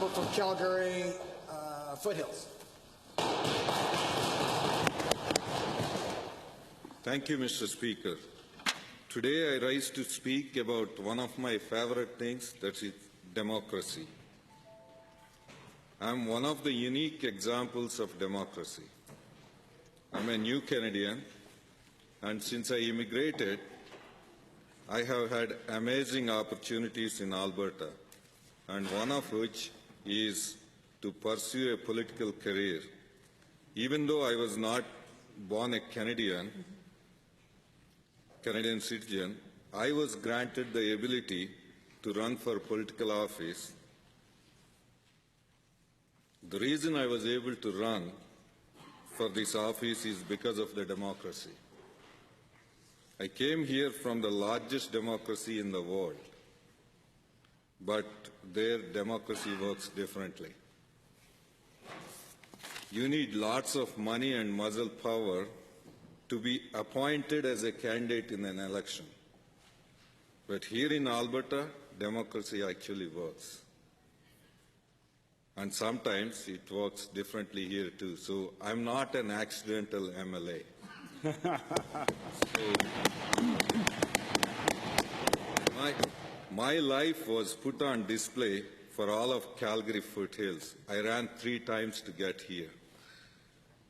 member for Calgary Foothills. Thank you, Mr. Speaker. Today I rise to speak about one of my favorite things, that is democracy. I am one of the unique examples of democracy. I'm a new Canadian, and since I immigrated, I have had amazing opportunities in Alberta, and one of which is to pursue a political career. Even though I was not born a Canadian citizen, I was granted the ability to run for political office. The reason I was able to run for this office is because of the democracy. I came here from the largest democracy in the world, but their democracy works differently. You need lots of money and muscle power to be appointed as a candidate in an election. But here in Alberta, democracy actually works. And sometimes it works differently here too. So I'm not an accidental MLA. My life was put on display for all of Calgary Foothills. I ran 3 times to get here.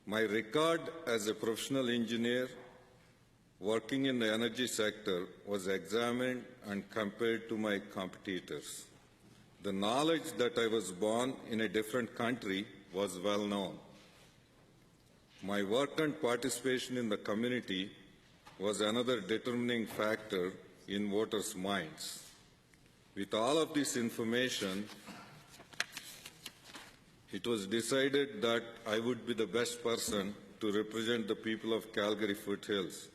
My record as a professional engineer working in the energy sector was examined and compared to my competitors. The knowledge that I was born in a different country was well known. My work and participation in the community was another determining factor in voters' minds. With all of this information, it was decided that I would be the best person to represent the people of Calgary Foothills.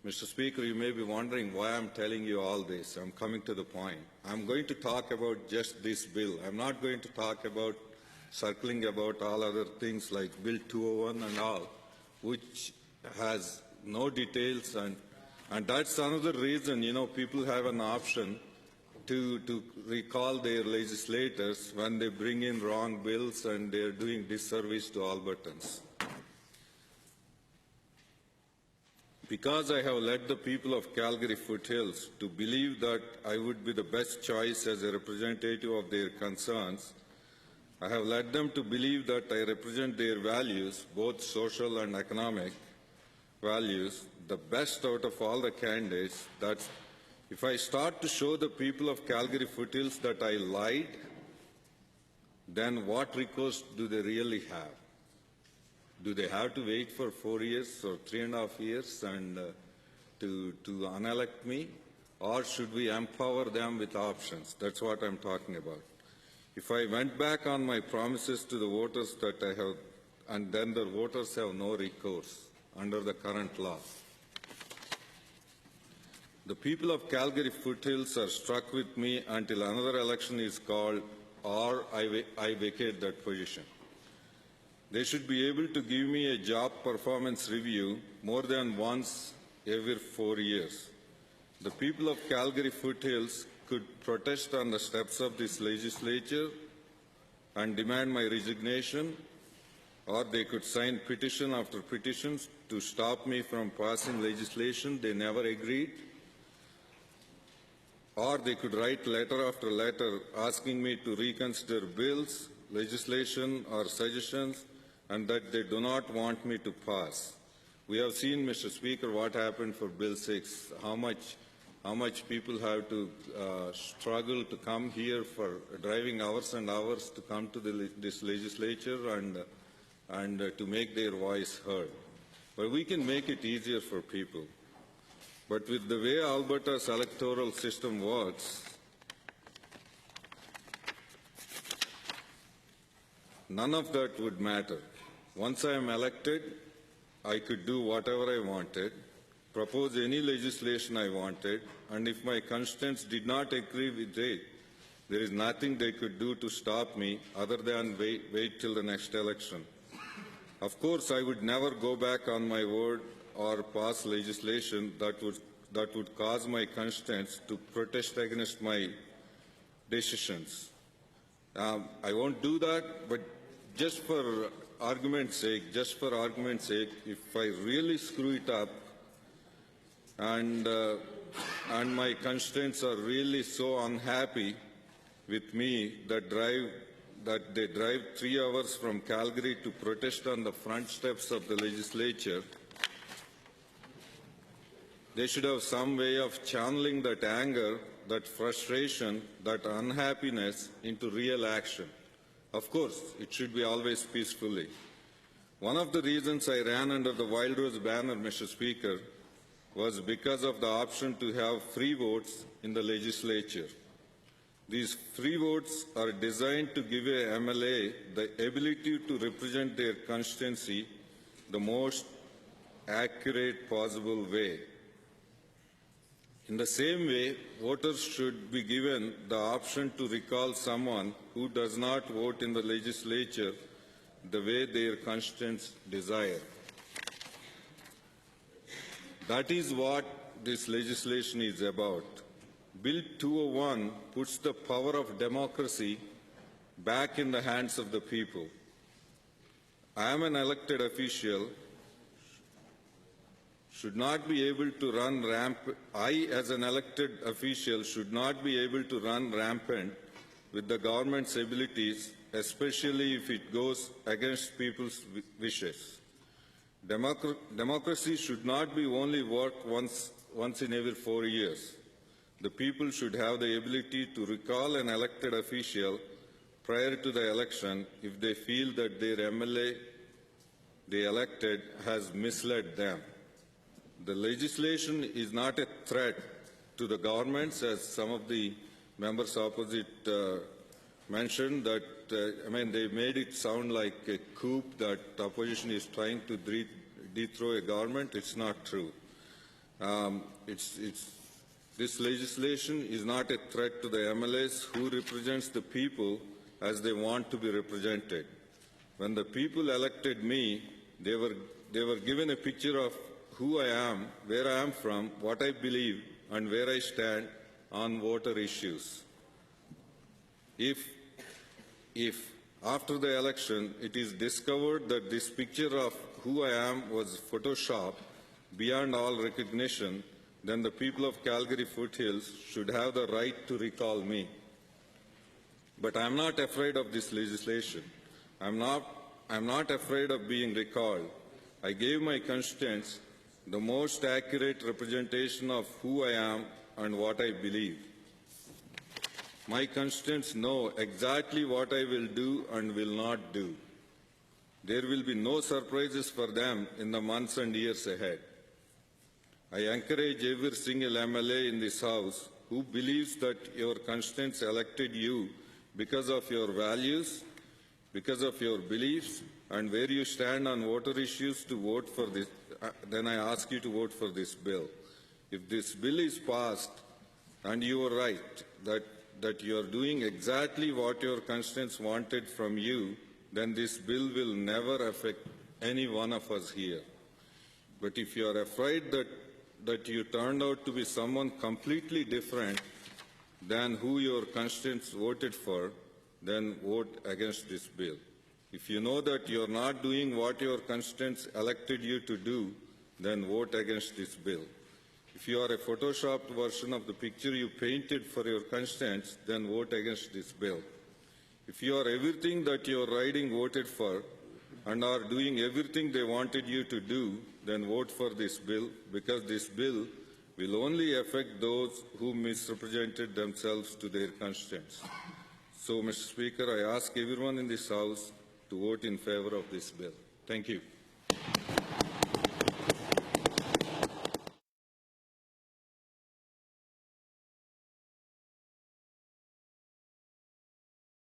Mr. Speaker, you may be wondering why I'm telling you all this. I'm coming to the point. I'm going to talk about just this bill. I'm not going to talk about circling about all other things like Bill 201 and all, which has no details, and that's another reason, people have an option to recall their legislators when they bring in wrong bills and they're doing disservice to Albertans. Because I have led the people of Calgary Foothills to believe that I would be the best choice as a representative of their concerns, I have led them to believe that I represent their values, both social and economic values, the best out of all the candidates. That if I start to show the people of Calgary Foothills that I lied, then what recourse do they really have? Do they have to wait for 4 years or 3.5 years and to unelect me? Or should we empower them with options? That's what I'm talking about. If I went back on my promises to the voters that I have, and then the voters have no recourse under the current law. The people of Calgary Foothills are struck with me until another election is called or I vacate that position. They should be able to give me a job performance review more than once every 4 years. The people of Calgary Foothills could protest on the steps of this legislature and demand my resignation, or they could sign petition after petitions to stop me from passing legislation they never agreed, or they could write letter after letter asking me to reconsider bills, legislation or suggestions and that they do not want me to pass. We have seen, Mr. Speaker, what happened for Bill 6, how much people have to struggle to come here for driving hours and hours to come to this legislature and to make their voice heard. But we can make it easier for people. But with the way Alberta's electoral system works, none of that would matter. Once I am elected, I could do whatever I wanted, propose any legislation I wanted, and if my constituents did not agree with it, there is nothing they could do to stop me other than wait till the next election. Of course, I would never go back on my word or pass legislation that would cause my constituents to protest against my decisions. I won't do that, but just for argument's sake, if I really screw it up and my constituents are really so unhappy with me that they drive 3 hours from Calgary to protest on the front steps of the legislature, they should have some way of channeling that anger, that frustration, that unhappiness into real action. Of course, it should be always peacefully. One of the reasons I ran under the Wild Rose banner, Mr. Speaker, was because of the option to have free votes in the legislature. These free votes are designed to give a MLA the ability to represent their constituency the most accurate possible way. In the same way, voters should be given the option to recall someone who does not vote in the legislature the way their constituents desire. That is what this legislation is about. Bill 201 puts the power of democracy back in the hands of the people. I am an elected official, should not be able to run rampant. I, as an elected official, should not be able to run rampant with the government's abilities, especially if it goes against people's wishes. Democracy should not be only work once in every 4 years. The people should have the ability to recall an elected official prior to the election if they feel that their MLA they elected has misled them. The legislation is not a threat to the governments, as some of the members opposite mentioned, that they made it sound like a coup that the opposition is trying to dethrone a government. It's not true. This legislation is not a threat to the MLAs who represents the people as they want to be represented. When the people elected me, they were given a picture of who I am, where I am from, what I believe, and where I stand on voter issues. If after the election it is discovered that this picture of who I am was photoshopped beyond all recognition, then the people of Calgary Foothills should have the right to recall me. But I am not afraid of this legislation. I am not afraid of being recalled. I gave my constituents the most accurate representation of who I am and what I believe. My constituents know exactly what I will do and will not do. There will be no surprises for them in the months and years ahead. I encourage every single MLA in this House who believes that your constituents elected you because of your values, because of your beliefs, and where you stand on voter issues to vote for this. Then I ask you to vote for this bill. If this bill is passed, and you are right that you are doing exactly what your constituents wanted from you, then this bill will never affect any one of us here. But if you are afraid that you turned out to be someone completely different than who your constituents voted for, then vote against this bill. If you know that you are not doing what your constituents elected you to do, then vote against this bill. If you are a photoshopped version of the picture you painted for your constituents, then vote against this bill. If you are everything that your riding voted for and are doing everything they wanted you to do, then vote for this bill, because this bill will only affect those who misrepresented themselves to their constituents. So, Mr. Speaker, I ask everyone in this House to vote in favor of this bill. Thank you.